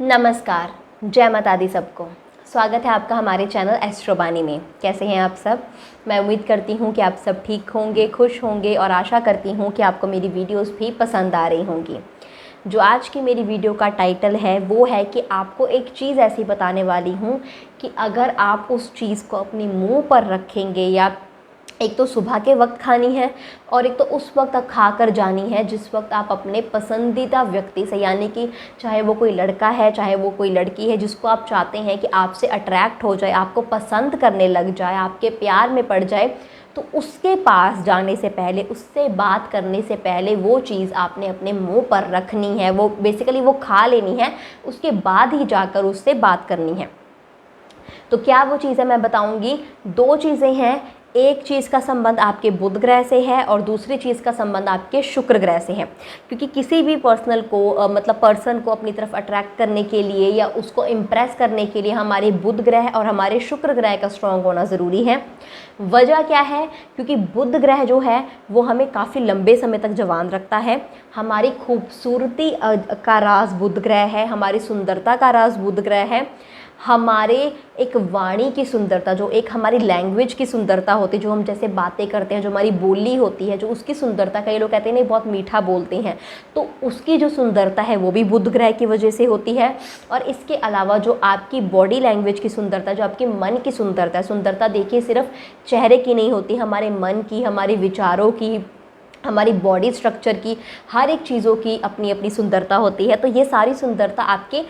नमस्कार, जय माता दी सबको। स्वागत है आपका हमारे चैनल एस्ट्रोबानी में। कैसे हैं आप सब? मैं उम्मीद करती हूँ कि आप सब ठीक होंगे, खुश होंगे और आशा करती हूँ कि आपको मेरी वीडियोस भी पसंद आ रही होंगी। जो आज की मेरी वीडियो का टाइटल है वो है कि आपको एक चीज़ ऐसी बताने वाली हूँ कि अगर आप उस चीज़ को अपने मुँह पर रखेंगे या एक तो सुबह के वक्त खानी है और एक तो उस वक्त आप खा कर जानी है जिस वक्त आप अपने पसंदीदा व्यक्ति से, यानी कि चाहे वो कोई लड़का है चाहे वो कोई लड़की है, जिसको आप चाहते हैं कि आपसे अट्रैक्ट हो जाए, आपको पसंद करने लग जाए, आपके प्यार में पड़ जाए, तो उसके पास जाने से पहले, उससे बात करने से पहले वो चीज़ आपने अपने मुंह पर रखनी है। वो बेसिकली वो खा लेनी है, उसके बाद ही जाकर उससे बात करनी है। तो क्या वो चीज़ें मैं बताऊंगी? दो चीज़ें हैं। एक चीज़ का संबंध आपके बुध ग्रह से है और दूसरी चीज़ का संबंध आपके शुक्र ग्रह से है। क्योंकि किसी भी पर्सन को अपनी तरफ अट्रैक्ट करने के लिए या उसको इम्प्रेस करने के लिए हमारे बुध ग्रह और हमारे शुक्र ग्रह का स्ट्रॉन्ग होना ज़रूरी है। वजह क्या है? क्योंकि बुध ग्रह जो है वो हमें काफ़ी लंबे समय तक जवान रखता है। हमारी खूबसूरती का राज बुध ग्रह है, हमारी सुंदरता का राज बुध ग्रह है, हमारे एक वाणी की सुंदरता, जो एक हमारी लैंग्वेज की सुंदरता होती है, जो हम जैसे बातें करते हैं, जो हमारी बोली होती है, जो उसकी सुंदरता, कई लोग कहते हैं नहीं बहुत मीठा बोलते हैं, तो उसकी जो सुंदरता है वो भी बुध ग्रह की वजह से होती है। और इसके अलावा जो आपकी बॉडी लैंग्वेज की सुंदरता, जो आपके मन की सुंदरता है, सुंदरता देखिए सिर्फ चेहरे की नहीं होती, हमारे मन की, हमारे विचारों की, हमारी बॉडी स्ट्रक्चर की, हर एक चीज़ों की अपनी अपनी सुंदरता होती है। तो ये सारी सुंदरता आपके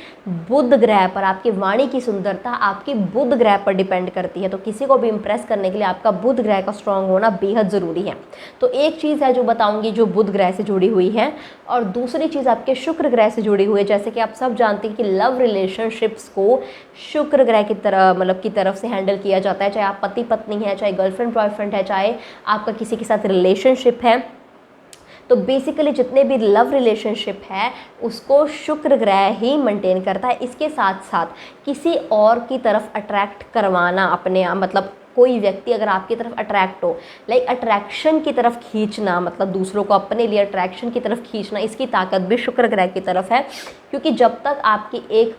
बुध ग्रह पर, आपकी वाणी की सुंदरता आपके बुध ग्रह पर डिपेंड करती है। तो किसी को भी इम्प्रेस करने के लिए आपका बुध ग्रह का स्ट्रॉन्ग होना बेहद ज़रूरी है। तो एक चीज़ है जो बताऊंगी जो बुध ग्रह से जुड़ी हुई है, और दूसरी चीज़ आपके शुक्र ग्रह से जुड़ी हुई है। जैसे कि आप सब जानते हैं कि लव रिलेशनशिप्स को शुक्र ग्रह की तरह की तरफ से हैंडल किया जाता है। चाहे आप पति पत्नी है, चाहे गर्लफ्रेंड बॉयफ्रेंड है, चाहे आपका किसी के साथ रिलेशनशिप है, तो बेसिकली जितने भी लव रिलेशनशिप है उसको शुक्र ग्रह ही मेंटेन करता है। इसके साथ साथ किसी और की तरफ अट्रैक्ट करवाना, अपने मतलब कोई व्यक्ति अगर आपकी तरफ अट्रैक्ट हो, लाइक अट्रैक्शन की तरफ खींचना, मतलब दूसरों को अपने लिए अट्रैक्शन की तरफ खींचना, इसकी ताकत भी शुक्र ग्रह की तरफ है। क्योंकि जब तक आपकी एक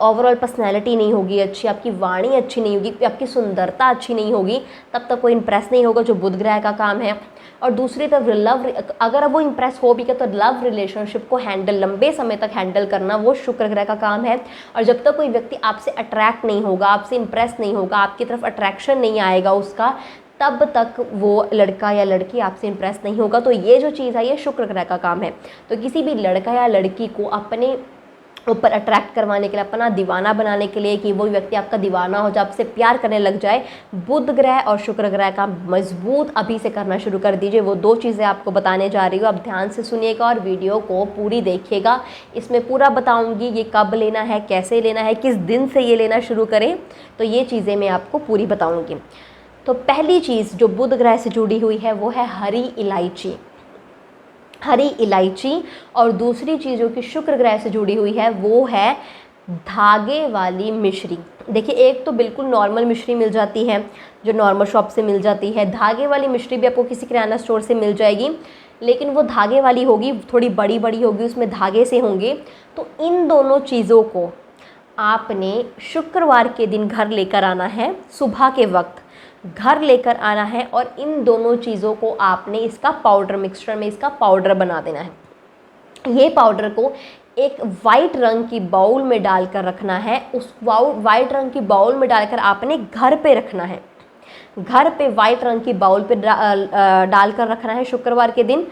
ओवरऑल पर्सनैलिटी नहीं होगी अच्छी, आपकी वाणी अच्छी नहीं होगी, आपकी सुंदरता अच्छी नहीं होगी, तब तक कोई इम्प्रेस नहीं होगा, जो बुध ग्रह का काम है। और दूसरी तरफ अगर वो इम्प्रेस हो भी गया तो लव रिलेशनशिप को लंबे समय तक हैंडल करना वो शुक्र ग्रह का काम है। और जब तक कोई व्यक्ति आपसे अट्रैक्ट नहीं होगा, आपसे इम्प्रेस नहीं होगा, आपकी तरफ अट्रैक्शन नहीं आएगा उसका, तब तक वो लड़का या लड़की आपसे इम्प्रेस नहीं होगा। तो ये जो चीज़ है ये शुक्र ग्रह का काम है। तो किसी भी लड़का या लड़की को अपने ऊपर अट्रैक्ट करवाने के लिए, अपना दीवाना बनाने के लिए, कि वो व्यक्ति आपका दीवाना हो जाए, आपसे प्यार करने लग जाए, बुध ग्रह और शुक्र ग्रह का मजबूत अभी से करना शुरू कर दीजिए। वो दो चीज़ें आपको बताने जा रही हूँ, आप ध्यान से सुनिएगा और वीडियो को पूरी देखिएगा। इसमें पूरा बताऊँगी ये कब लेना है, कैसे लेना है, किस दिन से ये लेना शुरू करें, तो ये चीज़ें मैं आपको पूरी बताऊँगी। तो पहली चीज़ जो बुध ग्रह से जुड़ी हुई है वो है हरी इलायची, हरी इलायची। और दूसरी चीज़ जो कि शुक्र ग्रह से जुड़ी हुई है वो है धागे वाली मिश्री। देखिए, एक तो बिल्कुल नॉर्मल मिश्री मिल जाती है जो नॉर्मल शॉप से मिल जाती है, धागे वाली मिश्री भी आपको किसी किराना स्टोर से मिल जाएगी, लेकिन वो धागे वाली होगी, थोड़ी बड़ी बड़ी होगी, उसमें धागे से होंगे। तो इन दोनों चीज़ों को आपने शुक्रवार के दिन घर लेकर आना है, सुबह के वक्त घर लेकर आना है, और इन दोनों चीज़ों को आपने इसका पाउडर, मिक्सचर में इसका पाउडर बना देना है। ये पाउडर को एक वाइट रंग की बाउल में डालकर रखना है। उस वाइट रंग की बाउल में डालकर आपने घर पे रखना है, घर पे वाइट रंग की बाउल पे डालकर रखना है शुक्रवार के दिन।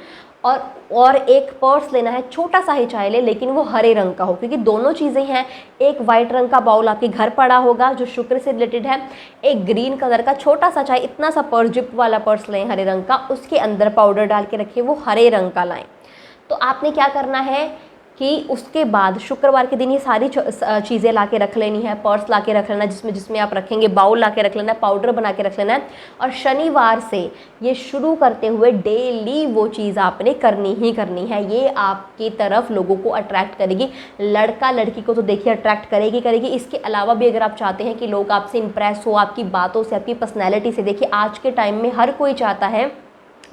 और एक पर्स लेना है, छोटा सा ही चाहे ले, लेकिन वो हरे रंग का हो, क्योंकि दोनों चीज़ें हैं। एक वाइट रंग का बाउल आपके घर पड़ा होगा जो शुक्र से रिलेटेड है, एक ग्रीन कलर का छोटा सा, चाहे इतना सा पर्स, जिप वाला पर्स लें हरे रंग का, उसके अंदर पाउडर डाल के रखिए, वो हरे रंग का लाएं। तो आपने क्या करना है कि उसके बाद शुक्रवार के दिन ये सारी चीज़ें ला के रख लेनी है। पर्स ला के रख लेना जिसमें जिसमें आप रखेंगे, बाउल ला के रख लेना है, पाउडर बना के रख लेना है। और शनिवार से ये शुरू करते हुए डेली वो चीज़ आपने करनी ही करनी है। ये आपकी तरफ लोगों को अट्रैक्ट करेगी, लड़का लड़की को तो देखिए अट्रैक्ट करेगी करेगी। इसके अलावा भी अगर आप चाहते हैं कि लोग आपसे इम्प्रेस हो, आपकी बातों से, आपकी पर्सनैलिटी से, देखिए आज के टाइम में हर कोई चाहता है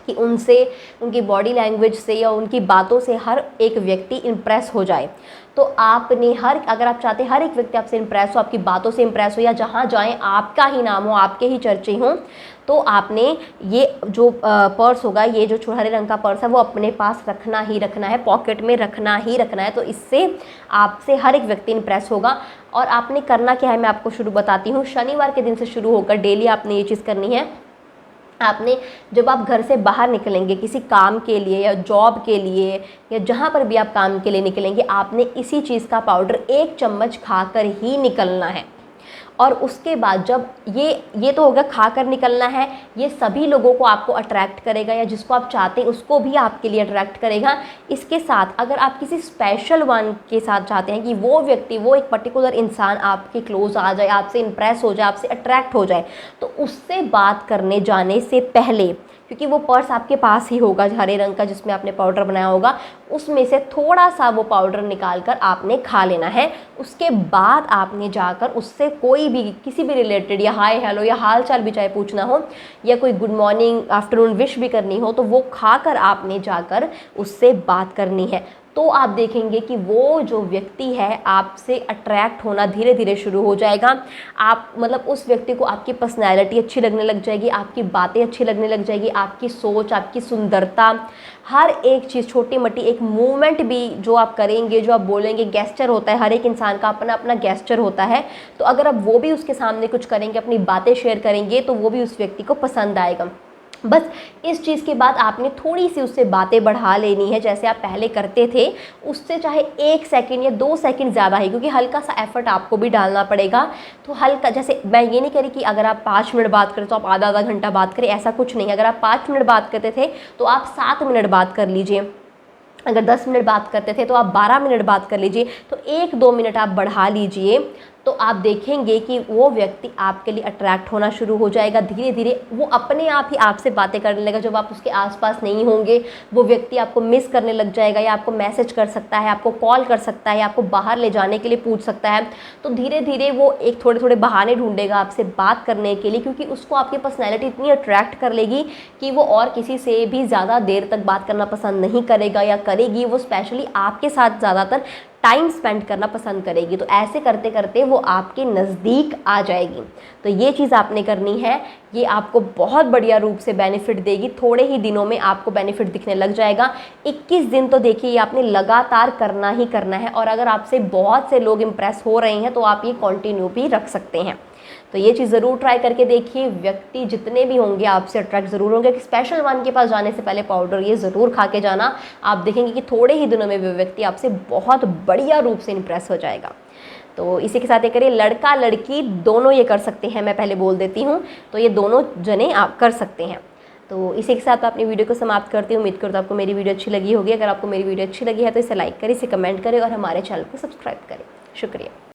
कि उनसे, उनकी बॉडी लैंग्वेज से या उनकी बातों से हर एक व्यक्ति इम्प्रेस हो जाए। तो आपने अगर आप चाहते हैं हर एक व्यक्ति आपसे इम्प्रेस हो, आपकी बातों से इम्प्रेस हो, या जहाँ जाएं आपका ही नाम हो, आपके ही चर्चे हों, तो आपने ये जो पर्स होगा, ये जो हरे रंग का पर्स है, वो अपने पास रखना ही रखना है, पॉकेट में रखना ही रखना है। तो इससे आपसे हर एक व्यक्ति इम्प्रेस होगा। और आपने करना क्या है, मैं आपको शुरू बताती हूँ। शनिवार के दिन से शुरू होकर डेली आपने ये चीज़ करनी है। आपने जब आप घर से बाहर निकलेंगे किसी काम के लिए या जॉब के लिए या जहाँ पर भी आप काम के लिए निकलेंगे, आपने इसी चीज़ का पाउडर 1 चम्मच खाकर ही निकलना है। और उसके बाद जब ये तो होगा खाकर निकलना है, ये सभी लोगों को आपको अट्रैक्ट करेगा, या जिसको आप चाहते हैं उसको भी आपके लिए अट्रैक्ट करेगा। इसके साथ अगर आप किसी स्पेशल वन के साथ चाहते हैं कि वो व्यक्ति, वो एक पर्टिकुलर इंसान आपके क्लोज आ जाए, आपसे इम्प्रेस हो जाए, आपसे अट्रैक्ट हो जाए, तो उससे बात करने जाने से पहले, क्योंकि वो पर्स आपके पास ही होगा हरे रंग का जिसमें आपने पाउडर बनाया होगा, उसमें से थोड़ा सा वो पाउडर निकाल कर आपने खा लेना है। उसके बाद आपने जाकर उससे कोई भी, किसी भी रिलेटेड, या हाय हेलो या हाल चाल भी चाहे पूछना हो, या कोई गुड मॉर्निंग आफ्टरनून विश भी करनी हो, तो वो खाकर आपने जाकर उससे बात करनी है। तो आप देखेंगे कि वो जो व्यक्ति है आपसे अट्रैक्ट होना धीरे धीरे शुरू हो जाएगा। आप मतलब उस व्यक्ति को आपकी पर्सनैलिटी अच्छी लगने लग जाएगी, आपकी बातें अच्छी लगने लग जाएगी, आपकी सोच, आपकी सुंदरता, हर एक चीज़, छोटी मोटी एक मूवमेंट भी जो आप करेंगे, जो आप बोलेंगे, गेस्चर होता है, हर एक इंसान का अपना अपना गेस्चर होता है। तो अगर आप वो भी उसके सामने कुछ करेंगे, अपनी बातें शेयर करेंगे, तो वो भी उस व्यक्ति को पसंद आएगा। बस इस चीज़ के बाद आपने थोड़ी सी उससे बातें बढ़ा लेनी है, जैसे आप पहले करते थे उससे चाहे 1 सेकंड या 2 सेकंड ज़्यादा ही, क्योंकि हल्का सा एफर्ट आपको भी डालना पड़ेगा। तो हल्का, जैसे मैं ये नहीं कह रही कि अगर आप 5 मिनट बात करें तो आप आधा आधा घंटा बात करें, ऐसा कुछ नहीं। अगर आप 5 मिनट बात करते थे तो आप 7 मिनट बात कर लीजिए, अगर 10 मिनट बात करते थे तो आप 12 मिनट बात कर लीजिए। तो 1-2 मिनट आप बढ़ा लीजिए, तो आप देखेंगे कि वो व्यक्ति आपके लिए अट्रैक्ट होना शुरू हो जाएगा। धीरे धीरे वो अपने आप ही आपसे बातें करने लगेगा। जब आप उसके आसपास नहीं होंगे, वो व्यक्ति आपको मिस करने लग जाएगा, या आपको मैसेज कर सकता है, आपको कॉल कर सकता है, आपको बाहर ले जाने के लिए पूछ सकता है। तो धीरे धीरे वो एक थोड़े थोड़े बहाने ढूंढेगा आपसे बात करने के लिए, क्योंकि उसको आपकी पर्सनैलिटी इतनी अट्रैक्ट कर लेगी कि वो और किसी से भी ज़्यादा देर तक बात करना पसंद नहीं करेगा, या करेगी वो स्पेशली आपके साथ ज़्यादातर टाइम स्पेंड करना पसंद करेगी। तो ऐसे करते करते वो आपके नज़दीक आ जाएगी। तो ये चीज़ आपने करनी है, ये आपको बहुत बढ़िया रूप से बेनिफिट देगी। थोड़े ही दिनों में आपको बेनिफिट दिखने लग जाएगा। 21 दिन तो देखिए ये आपने लगातार करना ही करना है, और अगर आपसे बहुत से लोग इम्प्रेस हो रहे हैं तो आप ये कंटिन्यू भी रख सकते हैं। तो ये चीज़ ज़रूर ट्राई करके देखिए। व्यक्ति जितने भी होंगे आपसे अट्रैक्ट ज़रूर होंगे। कि स्पेशल वन के पास जाने से पहले पाउडर ये ज़रूर खा के जाना। आप देखेंगे कि थोड़े ही दिनों में वो व्यक्ति आपसे बहुत बढ़िया रूप से इम्प्रेस हो जाएगा। तो इसी के साथ ये करिए, लड़का लड़की दोनों ये कर सकते हैं, मैं पहले बोल देती हूँ। तो ये दोनों जने आप कर सकते हैं। तो इसी के साथ अपनी वीडियो को समाप्त करती हूँ। उम्मीद करता हूँ आपको मेरी वीडियो अच्छी लगी होगी। अगर आपको मेरी वीडियो अच्छी लगी है तो इसे लाइक करें, इसे कमेंट करें और हमारे चैनल को सब्सक्राइब करें। शुक्रिया।